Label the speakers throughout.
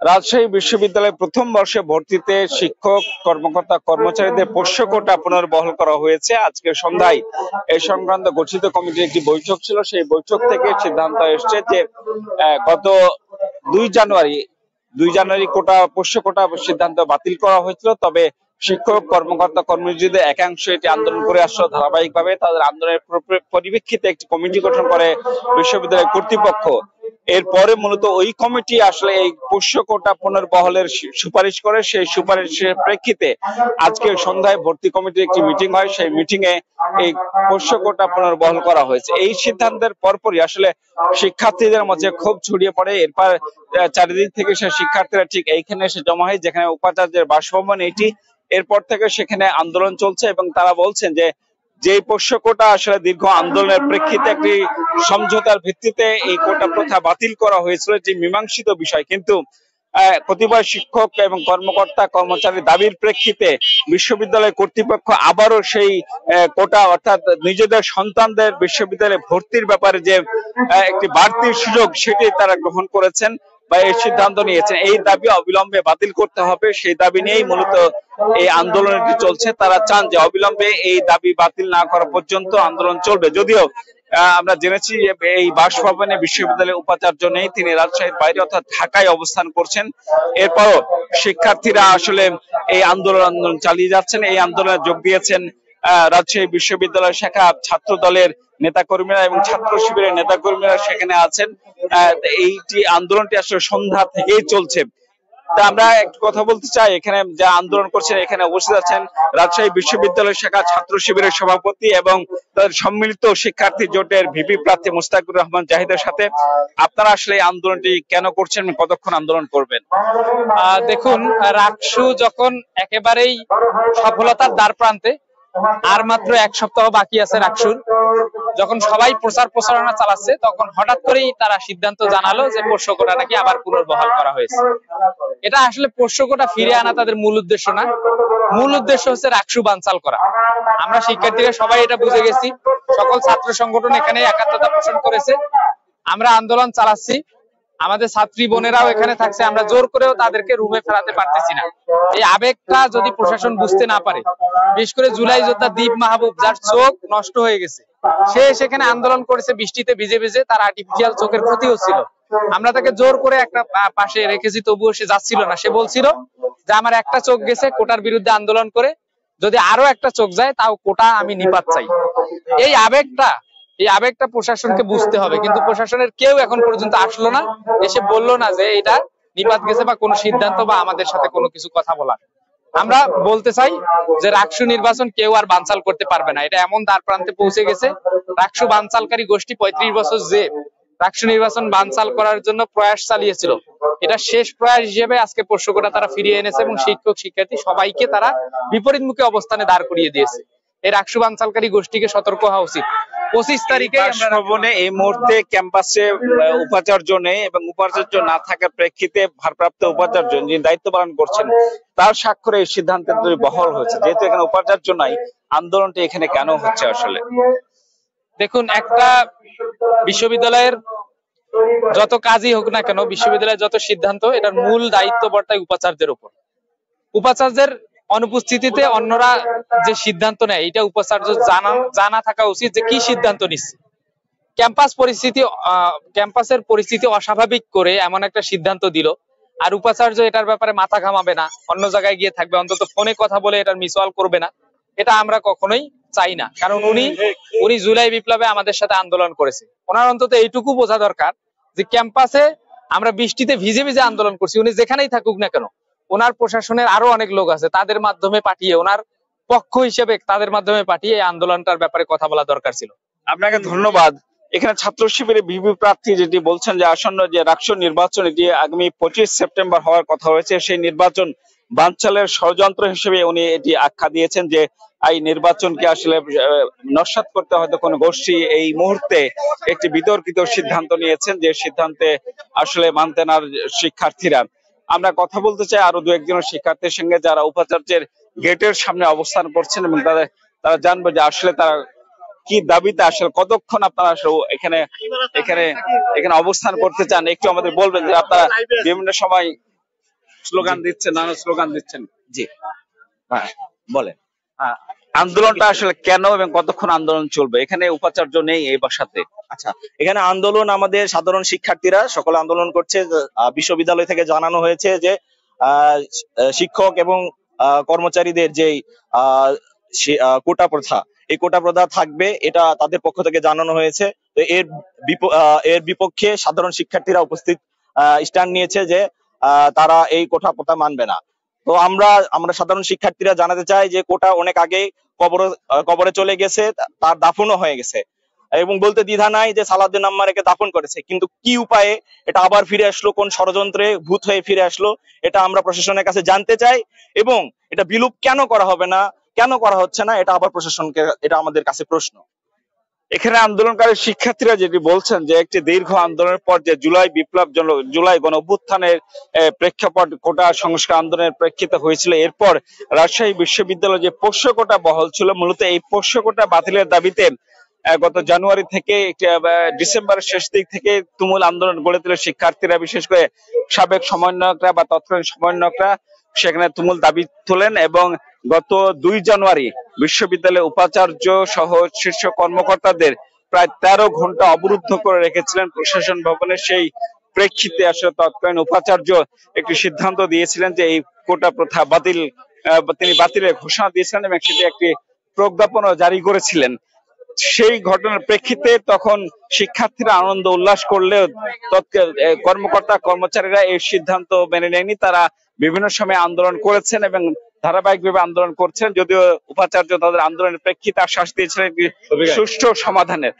Speaker 1: রাজশাহী বিশ্ববিদ্যালয়ে প্রথম বর্ষে ভর্তিতে শিক্ষক কর্মকর্তা কর্মচারীদের পোষ্য কোটা পুনর্বহাল করা হয়েছে। আজকে সন্ধ্যায় এই সংক্রান্ত গঠিত কমিটির একটি বৈঠক ছিল। সেই বৈঠক থেকে সিদ্ধান্ত এসছে যে গত 2 জানুয়ারি কোটা পোষ্য কোটা সিদ্ধান্ত বাতিল করা হয়েছিল। তবে শিক্ষক কর্মকর্তা কর্মচারীদের একাংশ এটি আন্দোলন করে আসছে ধারাবাহিকভাবে। তাদের আন্দোলনের পরিপ্রেক্ষিতে একটি কমিটি গঠন করে বিশ্ববিদ্যালয় কর্তৃপক্ষ। এরপরে মূলত ওই কমিটি আসলে এই পোষ্য কোটা পুনর্বহালের সুপারিশ করে। সেই সুপারিশের প্রেক্ষিতে আজকে সন্ধ্যায় ভর্তি কমিটির একটি মিটিং হয়। সেই মিটিং এ এই পোষ্য কোটা পুনর্বহাল করা হয়েছে। এই সিদ্ধান্তের পরপরই আসলে শিক্ষার্থীদের মধ্যে ক্ষোভ ছড়িয়ে পড়ে। এরপর চারিদিক থেকে সে শিক্ষার্থীরা ঠিক এইখানে এসে জমা হয়, যেখানে উপাচার্যের বাসভবন এটি। এরপর থেকে সেখানে আন্দোলন চলছে এবং তারা বলছেন যে পোষ্য কোটা আসলে দীর্ঘ আন্দোলনের প্রেক্ষিতে একটি সমঝোতার ভিত্তিতে এই কোটা প্রথা বাতিল করা হয়েছিল, যে মীমাংসিত বিষয়। কিন্তু কতিপয় শিক্ষক এবং কর্মকর্তা কর্মচারীর দাবির প্রেক্ষিতে বিশ্ববিদ্যালয় কর্তৃপক্ষ আবারও সেই কোটা অর্থাৎ নিজেদের সন্তানদের বিশ্ববিদ্যালয়ে ভর্তির ব্যাপারে যে একটি বাড়তি সুযোগ সেটি তারা গ্রহণ করেছেন বা এই সিদ্ধান্ত নিয়েছেন। এই দাবি অবিলম্বে বাতিল করতে হবে, সেই দাবি নিয়েই মূলত এই আন্দোলনটি চলছে। তারা চান যে অবিলম্বে এই দাবি বাতিল না করা পর্যন্ত আন্দোলন চলবে। যদিও আমরা জেনেছি এই বাসভবনে বিশ্ববিদ্যালয়ের উপাচার্য নেই, তিনি রাজশাহীর বাইরে অর্থাৎ ঢাকায় অবস্থান করছেন। এরপরও শিক্ষার্থীরা আসলে এই আন্দোলন চালিয়ে যাচ্ছেন। এই আন্দোলনে যোগ দিয়েছেন রাজশাহী বিশ্ববিদ্যালয় শাখা ছাত্র দলের নেতাকর্মীরা এবং ছাত্র শিবিরের নেতাকর্মীরা সেখানে আছেন। এইটি আন্দোলনটি আসলে সন্ধ্যা থেকেই চলছে। তা আমরা একটু কথা বলতে চাই, এখানে যা আন্দোলন করছেন এখানে উপস্থিত আছেন রাজশাহী বিশ্ববিদ্যালয় শাখা ছাত্র শিবিরের সভাপতি এবং তাদের সম্মিলিত শিক্ষার্থী জোটের ভিপি প্রার্থী মুস্তাকুর রহমান জাহিদের সাথে। আপনারা আসলে এই আন্দোলনটি কেন করছেন, কতক্ষণ আন্দোলন করবেন?
Speaker 2: দেখুন, রাকসু যখন একেবারেই সফলতার দ্বার প্রান্তে, আর মাত্র 1 সপ্তাহ বাকি আছে রাকসুর, যখন সবাই প্রচার প্রচারণা চালাচ্ছে, তখন হঠাৎ করেই তারা সিদ্ধান্ত জানালো যে পোষ্য কোটা নাকি আবার পুনর্বহাল করা হয়েছে। এটা আসলে পোষ্য কোটা ফিরে আনা তাদের মূল উদ্দেশ্য না। মূল উদ্দেশ্য হচ্ছে রাকসু বানচাল করা। আমরা শিক্ষার্থীরা সবাই এটা বুঝে গেছি। সকল ছাত্র সংগঠন এখানে একাত্মতা পোষণ করেছে। আমরা আন্দোলন চালাচ্ছি, আমাদের ছাত্রী বোনেরাও এখানে থাকছে। আমরা জোর করেও তাদেরকে রুমে ফেরাতে পারতেছি না। এই আবেগটা যদি প্রশাসন বুঝতে না পারে, বিশেষ করে জুলাই যোদ্ধা দীপ মাহবুব, যার চোখ নষ্ট হয়ে গেছে, সে সেখানে আন্দোলন করেছে বৃষ্টিতে ভিজে ভিজে, তার আর্টিফিশিয়াল চোখের ক্ষতি হচ্ছিল। আমরা তাকে জোর করে একটা পাশে রেখেছি, তবুও সে যাচ্ছিল না। সে বলছিল যে আমার একটা চোখ গেছে কোটার বিরুদ্ধে আন্দোলন করে, যদি আরো একটা চোখ যায় তাও কোটা আমি নিপাত চাই। এই আবেগটা প্রশাসনকে বুঝতে হবে, কিন্তু প্রশাসনের কেউ এখন পর্যন্ত আসলো না, এসে বললো না যে এটা নিপাত গেছে বা কোনো সিদ্ধান্ত বা আমাদের সাথে কোনো কিছু কথা বলার। আমরা বলতে চাই যে রাকসু নির্বাচন কেউ আর বানচাল করতে পারবে না। এটা এমন দ্বার প্রান্তে পৌঁছে গেছে, রাকসু বানচালকারী গোষ্ঠী 35 বছর যে রাকসু নির্বাচন বানচাল করার জন্য প্রয়াস চালিয়েছিল, এটা শেষ প্রয়াস হিসেবে আজকে পোষ্য কোটা তারা ফিরিয়ে এনেছে এবং শিক্ষক শিক্ষার্থী সবাইকে তারা বিপরীতমুখী অবস্থানে দাঁড় করিয়ে দিয়েছে। এই রাকসু বানচালকারী গোষ্ঠীকে সতর্ক হওয়া উচিত। 25 তারিখে
Speaker 1: ভবনে এই মুহূর্তে ক্যাম্পাসে উপাচার্য নেই এবং উপাচার্য না থাকার প্রেক্ষিতে ভারপ্রাপ্ত উপাচার্য যিনি দায়িত্ব পালন করছেন তার স্বাক্ষরে এই সিদ্ধান্তের বহাল হয়েছে। যেহেতু এখানে উপাচার্য নাই, আন্দোলনটি এখানে কেন হচ্ছে আসলে?
Speaker 2: দেখুন, একটা বিশ্ববিদ্যালয়ের যত কাজই হোক না কেন, বিশ্ববিদ্যালয়ের যত সিদ্ধান্ত, এটার মূল দায়িত্ব বর্তায় উপাচার্যের উপর। উপাচার্যের অনুপস্থিতিতে অন্যরা যে সিদ্ধান্ত নেয়, এটা উপাচার্য জানা থাকা উচিত যে কি সিদ্ধান্ত নিচ্ছে। ক্যাম্পাসের পরিস্থিতি অস্বাভাবিক করে এমন একটা সিদ্ধান্ত দিল, আর উপাচার্য এটার ব্যাপারে মাথা ঘামাবে না, অন্য জায়গায় গিয়ে থাকবে, অন্তত ফোনে কথা বলে এটার মিসওয়াল করবে না। এটা আমরা কখনোই চাই না, কারণ উনি জুলাই বিপ্লবে আমাদের সাথে আন্দোলন করেছে। ওনার অন্তত এইটুকু বোঝা দরকার যে ক্যাম্পাসে আমরা বৃষ্টিতে ভিজে ভিজে আন্দোলন করছি, উনি যেখানেই থাকুক না কেন, ওনার প্রশাসনের আরো অনেক লোক আছে, তাদের মাধ্যমে পাঠিয়ে, ওনার পক্ষ হিসেবে তাদের মাধ্যমে পাঠিয়ে এই আন্দোলনটার ব্যাপারে কথা বলা দরকার ছিল।
Speaker 1: আপনাকে ধন্যবাদ। এখানে ছাত্র শিবিরের ভিপি প্রার্থী যেটি বলছেন যে আসন্ন যে রাকসু নির্বাচন, এটি আগামী 25 সেপ্টেম্বর হওয়ার কথা হয়েছে, সেই নির্বাচন বানচালের ষড়যন্ত্র হিসেবে উনি এটি আখ্যা দিয়েছেন যে এই নির্বাচনকে আসলে নস্যাৎ করতে হয়তো কোন গোষ্ঠী এই মুহূর্তে একটি বিতর্কিত সিদ্ধান্ত নিয়েছেন, যে সিদ্ধান্তে আসলে মানতে না শিক্ষার্থীরা। আমরা কথা বলতে চাই আরো 2-1 শিক্ষার্থীর সঙ্গে যারা উপাচার্যের গেটের সামনে অবস্থান করছেন এবং তারা জানবো যে আসলে তারা কি দাবিতে আসলে কতক্ষণ আপনারা আসলে এখানে এখানে এখানে অবস্থান করতে চান, একটু আমাদের বলবেন যে আপনারা বিভিন্ন সময় স্লোগান দিচ্ছেন, নানা স্লোগান দিচ্ছেন।
Speaker 3: জি, হ্যাঁ বলেন।
Speaker 1: আহ, আন্দোলনটা আসলে কেন এবং কতক্ষণ আন্দোলন চলবে? এখানে উপাচার্য নেই এই বাসাতে।
Speaker 3: আচ্ছা, এখানে আন্দোলন আমাদের সাধারণ শিক্ষার্থীরা সকলে আন্দোলন করছে। বিশ্ববিদ্যালয় থেকে জানানো হয়েছে যে আহ, শিক্ষক এবং কর্মচারীদের যেই কোটা প্রথা, এই কোটা প্রথা থাকবে, এটা তাদের পক্ষ থেকে জানানো হয়েছে। তো এর বিপক্ষে সাধারণ শিক্ষার্থীরা উপস্থিত স্ট্যান্ড নিয়েছে যে তারা এই কোটা প্রথা মানবে না। তো আমরা সাধারণ শিক্ষার্থীরা জানাতে চাই যে কোটা অনেক আগে কবরে চলে গেছে, তার দাফনও হয়ে গেছে, এবং বলতে দ্বিধা নাই যে সালাউদ্দিন আম্মারকে দাফন করেছে, কিন্তু কি উপায়ে এটা আবার ফিরে আসলো, কোন ষড়যন্ত্রে ভূত হয়ে ফিরে আসলো, এটা আমরা প্রশাসনের কাছে জানতে চাই। এবং এটা বিলুপ কেন করা হবে না, কেন করা হচ্ছে না, এটা আবার প্রশাসনকে, এটা আমাদের কাছে প্রশ্ন।
Speaker 1: এখানে আন্দোলনকারী শিক্ষার্থীরা যেটি বলছেন যে একটি দীর্ঘ আন্দোলনের পর যে জুলাই বিপ্লব জুলাই গণ অভ্যুত্থানের প্রেক্ষাপট কোটা সংস্কার আন্দোলনের প্রেক্ষিতে হয়েছিল, এরপর রাজশাহী বিশ্ববিদ্যালয়ে যে পোষ্য কোটা বহাল ছিল, মূলত এই পোষ্য কোটা বাতিলের দাবিতে গত জানুয়ারি থেকে ডিসেম্বরের শেষ দিক থেকে তুমুল আন্দোলন গড়ে তুলে শিক্ষার্থীরা, বিশেষ করে সাবেক সমন্বয়করা বা তৎকালীন সমন্বয়করা সেখানে তুমুল দাবি তোলেন। এবং গত 2 জানুয়ারি বিশ্ববিদ্যালয়ের উপাচার্য সহ শীর্ষ কর্মকর্তাদের প্রায় 13 ঘন্টা অবরুদ্ধ করে রেখেছিলেন প্রশাসন ভবনের। সেই প্রেক্ষিতে আসলে তৎকালীন উপাচার্য একটি সিদ্ধান্ত দিয়েছিলেন যে এই কোটা প্রথা বাতিল, তিনি বাতিলের ঘোষণা দিয়েছিলেন এবং সেটি একটি প্রজ্ঞাপনও জারি করেছিলেন। সেই ঘটনার প্রেক্ষিতে তখন শিক্ষার্থীরা আনন্দ উল্লাস করলেও কর্মকর্তা কর্মচারীরা এই সিদ্ধান্ত মেনে নেয়নি। তারা বিভিন্ন সময় আন্দোলন করেছেন এবং ধারাবাহিকভাবে আন্দোলন করছেন, যদিও উপাচার্য তাদের আন্দোলনের প্রেক্ষিতে আশ্বাস দিয়েছিলেন সুষ্ঠু সমাধানের।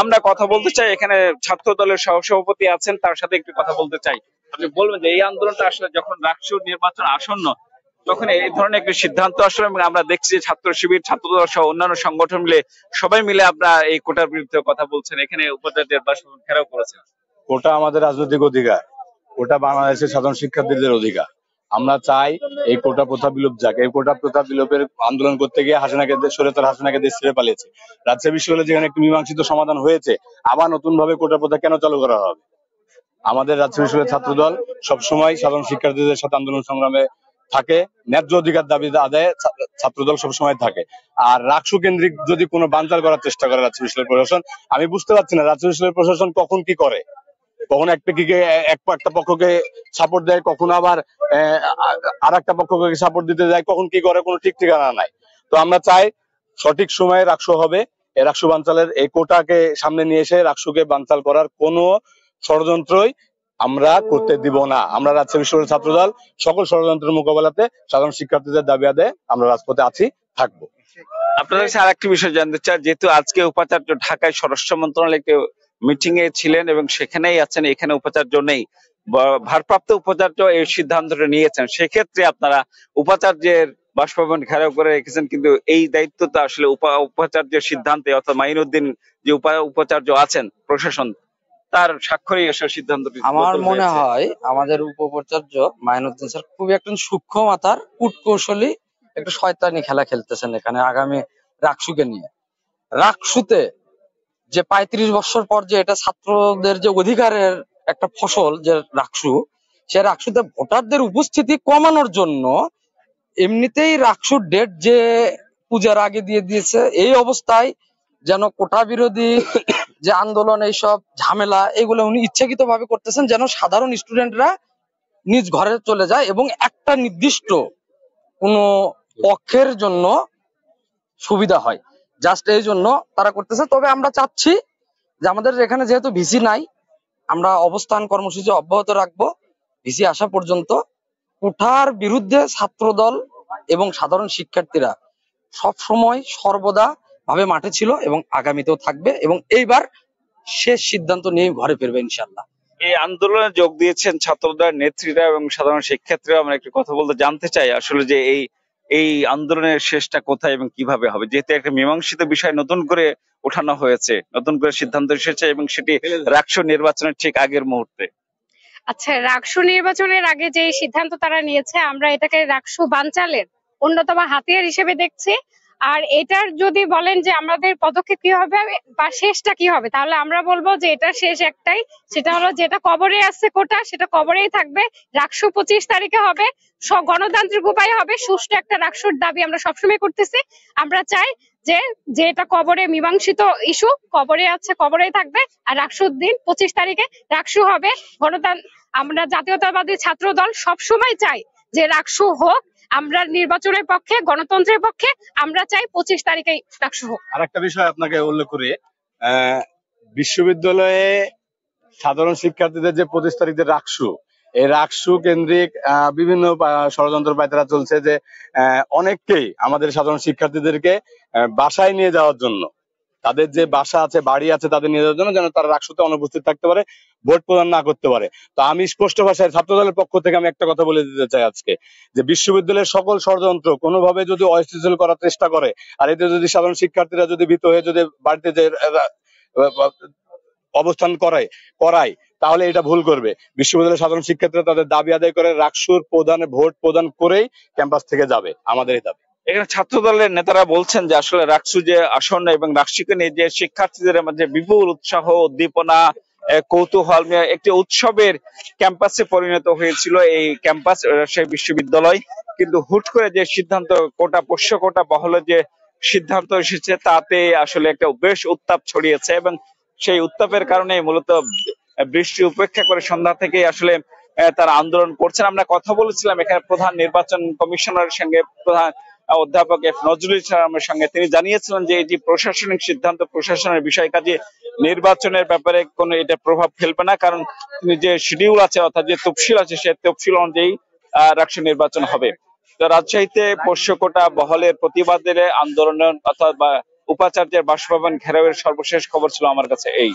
Speaker 1: আমরা কথা বলতে চাই, এখানে ছাত্র দলের সহসভাপতি আছেন, তার সাথে একটু কথা বলতে চাই। আপনি বলবেন যে এই আন্দোলনটা আসলে যখন রাষ্ট্রীয় নির্বাচন আসন্ন, তখন এই ধরনের একটি সিদ্ধান্ত আসলে, এবং আমরা দেখছি যে ছাত্র শিবির, ছাত্রদল সহ অন্যান্য সংগঠন মিলে সবাই মিলে আপনারা এই কোটার বিরুদ্ধে কথা বলছেন, এখানে উপাচার্যের বাসভবন ঘেরাও করেছেন।
Speaker 4: কোটা আমাদের রাজনৈতিক অধিকার, কোটা বাংলাদেশের সাধারণ শিক্ষার্থীদের অধিকার। আমরা চাই এই কোটা প্রথা বিলোপ যাক। এই কোটা প্রথা বিলোপের আন্দোলন করতে গিয়ে হাসিনাকে দেশ ছেড়ে পালিয়েছে। রাজশাহী বিশ্ববিদ্যালয়ে যেখানে একটি মীমাংসিত সমাধান হয়েছে, আবার নতুন ভাবে কোটা প্রথা কেন চালু করা হবে? আমাদের রাজশাহী বিশ্ববিদ্যালয়ের ছাত্রদল সবসময় সাধারণ শিক্ষার্থীদের সাথে আন্দোলন সংগ্রামে থাকে, ন্যায্য অধিকার দাবি আদায়ে ছাত্রদল সবসময় থাকে। আর রাকসু কেন্দ্রিক যদি কোনো বানচাল করার চেষ্টা করে রাজশাহী বিশ্ববিদ্যালয় প্রশাসন, আমি বুঝতে পারছি না রাজশাহী বিশ্ববিদ্যালয় প্রশাসন কখন কি করে। কখন একটা পক্ষকে সাপোর্ট দেয়, কখন আবার আর একটা পক্ষকে সাপোর্ট দিতে যায়, কখন কি করে কোনো ঠিক ঠিকানা নাই। তো আমরা চাই সঠিক সময়ে রাকসু হবে। এই রাকসু বানচালের, এই কোটাকে সামনে নিয়ে এসে রাকসুকে বানচাল করার কোনো ষড়যন্ত্রই আমরা করতে দিব না। আমরা রাজশাহী বিশ্ববিদ্যালয়ের ছাত্রদল সকল ষড়যন্ত্রের মোকাবেলাতে সাধারণ শিক্ষার্থীদের দাবি আদায়ে আমরা রাজপথে আছি, থাকবো।
Speaker 1: আপনাদের কাছে আরেকটি বিষয় জানতে চাই, যেহেতু আজকে উপাচার্য ঢাকায় স্বরাষ্ট্র মন্ত্রণালয়ে একটি মিটিং এ ছিলেন এবং সেখানেই আছেন, এখানে উপাচার্য নেই, ভারপ্রাপ্ত উপাচার্য এই সিদ্ধান্তটা নিয়েছেন, সেক্ষেত্রে আপনারা উপাচার্যের বাসভবন ঘেরাও করে রেখেছেন, কিন্তু এই দায়িত্বটা আসলে উপাচার্যের সিদ্ধান্তে, অর্থাৎ মাইনুদ্দিন যে উপাচার্য আছেন প্রশাসন, তার স্বাক্ষরেই আসলে সিদ্ধান্তটি।
Speaker 5: আমার মনে হয় আমাদের উপাচার্য মাইনুদ্দিন স্যার খুবই একটা সূক্ষ্ম মাথার কূটকৌশলী একটা শয়তানি খেলা খেলতেছেন এখানে আগামী রাকসুকে নিয়ে। রাকসুতে যে 35 বছর পর যে এটা ছাত্রদের যে অধিকারের একটা ফসল যে রাকসু, সে রাকসুতে ভোটারদের উপস্থিতি কমানোর জন্য এমনিতেই রাকসুর ডেট যে পূজার আগে দিয়ে দিয়েছে। এই অবস্থায় যেন কোটা বিরোধী যে আন্দোলন, এইসব ঝামেলা, এগুলো উনি ইচ্ছাকৃত ভাবে করতেছেন যেন সাধারণ স্টুডেন্টরা নিজ ঘরে চলে যায় এবং একটা নির্দিষ্ট কোনো পক্ষের জন্য সুবিধা হয়, জাস্ট এই জন্য তারা করতেছে। তবে আমরা চাচ্ছি যে আমাদের এখানে যেহেতু ভিসি নাই, আমরা অবস্থান কর্মসূচি অব্যাহত রাখবো ভিসি আসা পর্যন্ত। কোটার বিরুদ্ধে ছাত্রদল এবং সাধারণ শিক্ষার্থীরা সব সময় সর্বদা ভাবে মাঠে ছিল এবং আগামীতেও থাকবে, এবং এইবার শেষ সিদ্ধান্ত নিয়ে ঘরে ফিরবে ইনশাল্লাহ।
Speaker 1: এই আন্দোলনে যোগ দিয়েছেন ছাত্রদলের নেত্রীরা এবং সাধারণ শিক্ষার্থীরা। আমরা একটু কথা বলতে জানতে চাই আসলে যে এই আন্দোলনের শেষটা কোথায় এবং কিভাবে হবে, যেহেতু একটা মীমাংসিত বিষয় নতুন করে ওঠানো হয়েছে, নতুন করে সিদ্ধান্ত এসেছে এবং সেটি রাকসু নির্বাচনের ঠিক আগের মুহূর্তে।
Speaker 6: আচ্ছা, রাকসু নির্বাচনের আগে যে সিদ্ধান্ত তারা নিয়েছে, আমরা এটাকে রাকসু বানচালের অন্যতম হাতিয়ার হিসেবে দেখছি। আর এটার যদি বলেন যে আমাদের পদক্ষেপ কি হবে বা শেষটা কি হবে, তাহলে আমরা বলবো যে এটা শেষ একটাই, সেটা হলো যেটা কবরে আছে কোটা সেটা কবরেই থাকবে। রাকসু 25 তারিখে হবে, গণতান্ত্রিক উপায় হবে, সুষ্ঠু একটা রাকসুর দাবি আমরা সবসময় করতেছি। আমরা চাই যে যে এটা কবরে মীমাংসিত ইস্যু, কবরে আছে কবরেই থাকবে। আর রাকসুর দিন 25 তারিখে রাকসু হবে। আমরা জাতীয়তাবাদী ছাত্র দল সবসময় চাই যে রাকসু হোক। আমরা নির্বাচনের পক্ষে, গণতন্ত্রের পক্ষে। আমরা চাই 25 তারিখে রাকসু হোক।
Speaker 4: আর একটা বিষয় আপনাকে উল্লেখ করি, বিশ্ববিদ্যালয়ে সাধারণ শিক্ষার্থীদের যে 25 তারিখে রাকসু, এই রাকসু কেন্দ্রিক বিভিন্ন ষড়যন্ত্র পায়তারা চলছে যে অনেককেই আমাদের সাধারণ শিক্ষার্থীদেরকে বাসায় নিয়ে যাওয়ার জন্য, তাদের যে বাসা আছে বাড়ি আছে তাদের নিয়ে যাওয়ার জন্য, যেন তারা রাকসুতে অনুপস্থিত থাকতে পারে, ভোট প্রদান না করতে পারে। তো আমি স্পষ্ট ভাষায় ছাত্র দলের পক্ষ থেকে আমি একটা কথা বলে দিতে চাই আজকে, যে বিশ্ববিদ্যালয়ের সকল ষড়যন্ত্র কোনোভাবে যদি অস্থিতিশীল করার চেষ্টা করে, আর এতে যদি সাধারণ শিক্ষার্থীরা যদি ভীত হয়ে যদি বাড়িতে যে অবস্থান করায় তাহলে এটা ভুল করবে। বিশ্ববিদ্যালয়ের সাধারণ শিক্ষার্থীরা তাদের দাবি আদায় করে রাকসুর প্রদানে ভোট প্রদান করেই ক্যাম্পাস থেকে যাবে, আমাদের এই দাবি।
Speaker 1: এখানে ছাত্র দলের নেতারা বলছেন যে আসলে রাকসু যে আসন্ন এবং রাকসুকে নিয়ে যে শিক্ষার্থীদের মধ্যে বিপুল উৎসাহ, উদ্দীপনা, কৌতূহল নিয়ে একটি উৎসবের ক্যাম্পাসে পরিণত হয়েছিল এই ক্যাম্পাস রাজশাহী বিশ্ববিদ্যালয়। কিন্তু হুট করে যে সিদ্ধান্ত, কোটা পোষ্য কোটা বহলের যে সিদ্ধান্ত এসেছে তাতে আসলে একটা বেশ উত্তাপ ছড়িয়েছে এবং সেই উত্তাপের কারণে মূলত বৃষ্টি উপেক্ষা করে সন্ধ্যা থেকে আসলে তারা আন্দোলন করছেন। আমরা কথা বলেছিলাম এখানে প্রধান নির্বাচন কমিশনারের সঙ্গে, প্রধান অধ্যাপক এফ নজরুল ইসলামের সঙ্গে। তিনি জানিয়েছিলেন যে এটি প্রশাসনিক সিদ্ধান্ত, প্রশাসনের বিষয়, কাজে নির্বাচনের ব্যাপারে কোনো এটা প্রভাব ফেলবে না, কারণ তিনি যে শিডিউল আছে অর্থাৎ যে তফসিল আছে সে তফসিল অনুযায়ী রাকসু নির্বাচন হবে। তো রাজশাহীতে পোষ্য কোটা বহলের প্রতিবাদের আন্দোলন অর্থাৎ উপাচার্যের বাসভবন ঘেরাওয়ের সর্বশেষ খবর ছিল আমার কাছে এই।